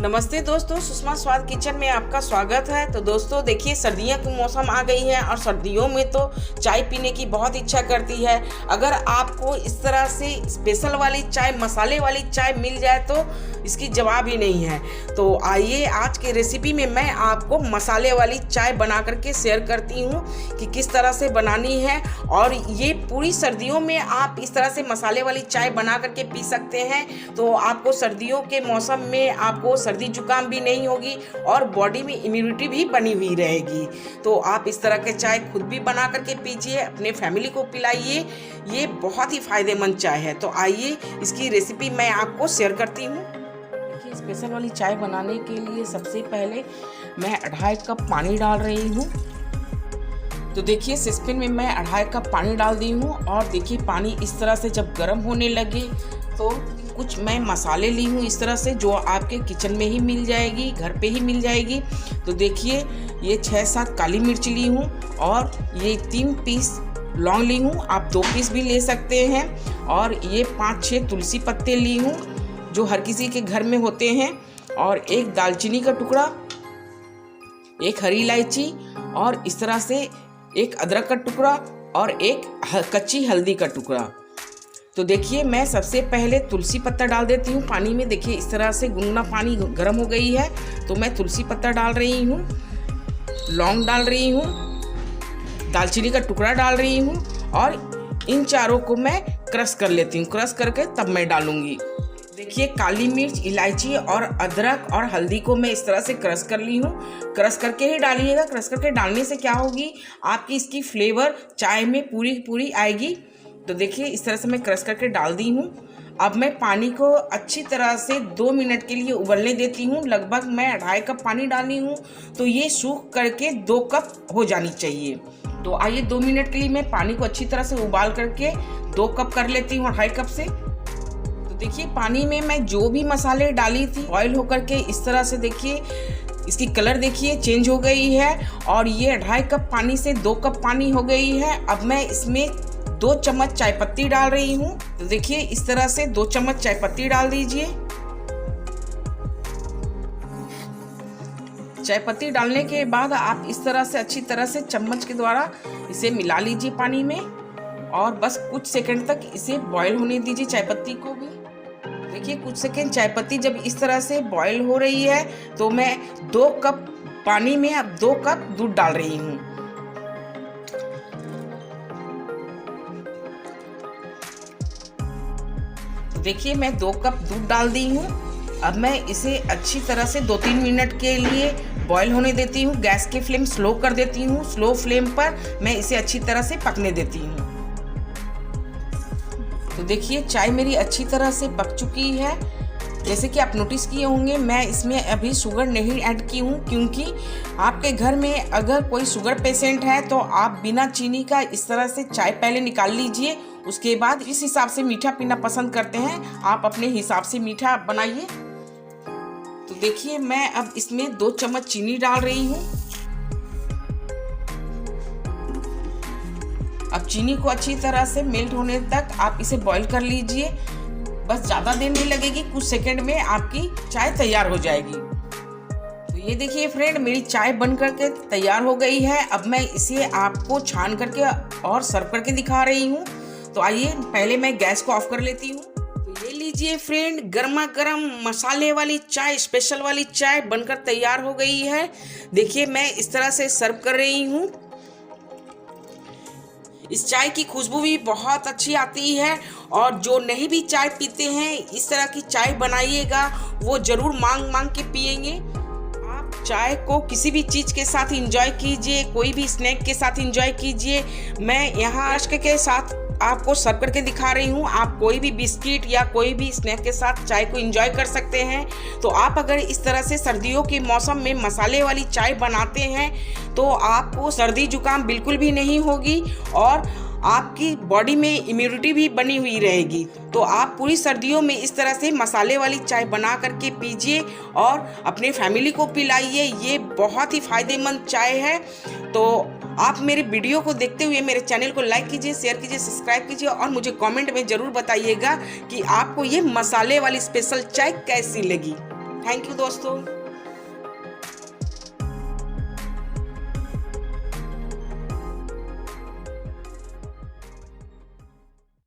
नमस्ते दोस्तों, सुषमा स्वाद किचन में आपका स्वागत है। तो दोस्तों देखिए, सर्दियों का मौसम आ गई है और सर्दियों में तो चाय पीने की बहुत इच्छा करती है। अगर आपको इस तरह से स्पेशल वाली चाय, मसाले वाली चाय मिल जाए तो इसकी जवाब ही नहीं है। तो आइए आज के रेसिपी में मैं आपको मसाले वाली चाय बना करके शेयर करती हूँ कि किस तरह से बनानी है। और ये पूरी सर्दियों में आप इस तरह से मसाले वाली चाय बना करके पी सकते हैं। तो आपको सर्दियों के मौसम में आपको सर्दी जुकाम भी नहीं होगी और बॉडी में इम्यूनिटी भी बनी हुई रहेगी। तो आप इस तरह के चाय खुद भी बना करके पीजिए, अपने फैमिली को पिलाइए। ये बहुत ही फायदेमंद चाय है। तो आइए इसकी रेसिपी मैं आपको शेयर करती हूँ। देखिए, स्पेशल वाली चाय बनाने के लिए सबसे पहले मैं 2.5 कप पानी डाल रही हूँ। तो देखिए, सॉसपैन में मैं 2.5 कप पानी डाल दी हूँ। और देखिए, पानी इस तरह से जब गर्म होने लगे तो कुछ मैं मसाले ली हूँ इस तरह से, जो आपके किचन में ही मिल जाएगी, घर पे ही मिल जाएगी। तो देखिए, ये 6-7 काली मिर्च ली हूँ और ये 3 पीस लौंग ली हूँ। आप 2 पीस भी ले सकते हैं। और ये 5-6 तुलसी पत्ते ली हूँ जो हर किसी के घर में होते हैं। और एक दालचीनी का टुकड़ा, एक हरी इलायची और इस तरह से एक अदरक का टुकड़ा और एक कच्ची हल्दी का टुकड़ा। तो देखिए, मैं सबसे पहले तुलसी पत्ता डाल देती हूँ पानी में। देखिए, इस तरह से गुनगुना पानी गर्म हो गई है तो मैं तुलसी पत्ता डाल रही हूँ, लौंग डाल रही हूँ, दालचीनी का टुकड़ा डाल रही हूँ और इन चारों को मैं क्रश कर लेती हूँ। क्रश करके तब मैं डालूँगी। देखिए, काली मिर्च, इलायची और अदरक और हल्दी को मैं इस तरह से क्रश कर ली हूँ। क्रश करके ही डालिएगा। क्रश करके डालने से क्या होगी, आपकी इसकी फ्लेवर चाय में पूरी आएगी। तो देखिए, इस तरह से मैं क्रश करके डाल दी हूँ। अब मैं पानी को अच्छी तरह से 2 मिनट के लिए उबलने देती हूँ। लगभग मैं 2.5 कप पानी डाली हूँ तो ये सूख करके 2 कप हो जानी चाहिए। तो आइए 2 मिनट के लिए मैं पानी को अच्छी तरह से उबाल करके 2 कप कर लेती हूँ 2.5 कप से। तो देखिए, पानी में मैं जो भी मसाले डाली थी बॉयल होकर के इस तरह से देखिए इसकी कलर देखिए चेंज हो गई है। और ये 2.5 कप पानी से 2 कप पानी हो गई है। अब मैं इसमें 2 चम्मच चाय पत्ती डाल रही हूँ। तो देखिए, इस तरह से 2 चम्मच चाय पत्ती डाल दीजिए। चाय पत्ती डालने के बाद आप इस तरह से अच्छी तरह से चम्मच के द्वारा इसे मिला लीजिए पानी में और बस कुछ सेकंड तक इसे बॉईल होने दीजिए चाय पत्ती को भी। देखिए, कुछ सेकंड चाय पत्ती जब इस तरह से बॉईल हो रही है तो मैं 2 कप पानी में अब 2 कप दूध डाल रही हूँ। देखिए, मैं 2 कप दूध डाल दी हूँ। अब मैं इसे अच्छी तरह से 2-3 मिनट के लिए बॉईल होने देती हूँ। गैस की फ्लेम स्लो कर देती हूँ। स्लो फ्लेम पर मैं इसे अच्छी तरह से पकने देती हूँ। तो देखिए, चाय मेरी अच्छी तरह से पक चुकी है। जैसे कि आप नोटिस किए होंगे, मैं इसमें अभी शुगर नहीं ऐड की हूँ, क्योंकि आपके घर में अगर कोई शुगर पेशेंट है तो आप बिना चीनी का इस तरह से चाय पहले निकाल लीजिए। उसके बाद इस हिसाब से मीठा पीना पसंद करते हैं, आप अपने हिसाब से मीठा बनाइए। तो देखिए, मैं अब इसमें 2 चम्मच चीनी डाल रही हूँ। अब चीनी को अच्छी तरह से मेल्ट होने तक आप इसे बॉईल कर लीजिए। बस ज़्यादा देर नहीं लगेगी, कुछ सेकंड में आपकी चाय तैयार हो जाएगी। तो ये देखिए फ्रेंड, मेरी चाय बन करके तैयार हो गई है। अब मैं इसे आपको छान करके और सर्व करके दिखा रही हूँ। तो आइए पहले मैं गैस को ऑफ कर लेती हूँ। तो ये लीजिए फ्रेंड, गर्मा गर्म मसाले वाली चाय, स्पेशल वाली चाय बनकर तैयार हो गई है। देखिए, मैं इस तरह से सर्व कर रही हूँ। इस चाय की खुशबू भी बहुत अच्छी आती है। और जो नहीं भी चाय पीते हैं, इस तरह की चाय बनाइएगा, वो जरूर मांग के पिएंगे। आप चाय को किसी भी चीज़ के साथ एंजॉय कीजिए, कोई भी स्नैक के साथ एंजॉय कीजिए। मैं यहाँ रस्क के साथ आपको सर्व करके दिखा रही हूँ। आप कोई भी बिस्किट या कोई भी स्नैक के साथ चाय को एंजॉय कर सकते हैं। तो आप अगर इस तरह से सर्दियों के मौसम में मसाले वाली चाय बनाते हैं तो आपको सर्दी जुकाम बिल्कुल भी नहीं होगी और आपकी बॉडी में इम्यूनिटी भी बनी हुई रहेगी। तो आप पूरी सर्दियों में इस तरह से मसाले वाली चाय बना करके पीजिए और अपने फैमिली को पिलाइए। ये बहुत ही फायदेमंद चाय है। तो आप मेरे वीडियो को देखते हुए मेरे चैनल को लाइक कीजिए, शेयर कीजिए, सब्सक्राइब कीजिए और मुझे कमेंट में ज़रूर बताइएगा कि आपको ये मसाले वाली स्पेशल चाय कैसी लगी। थैंक यू दोस्तों।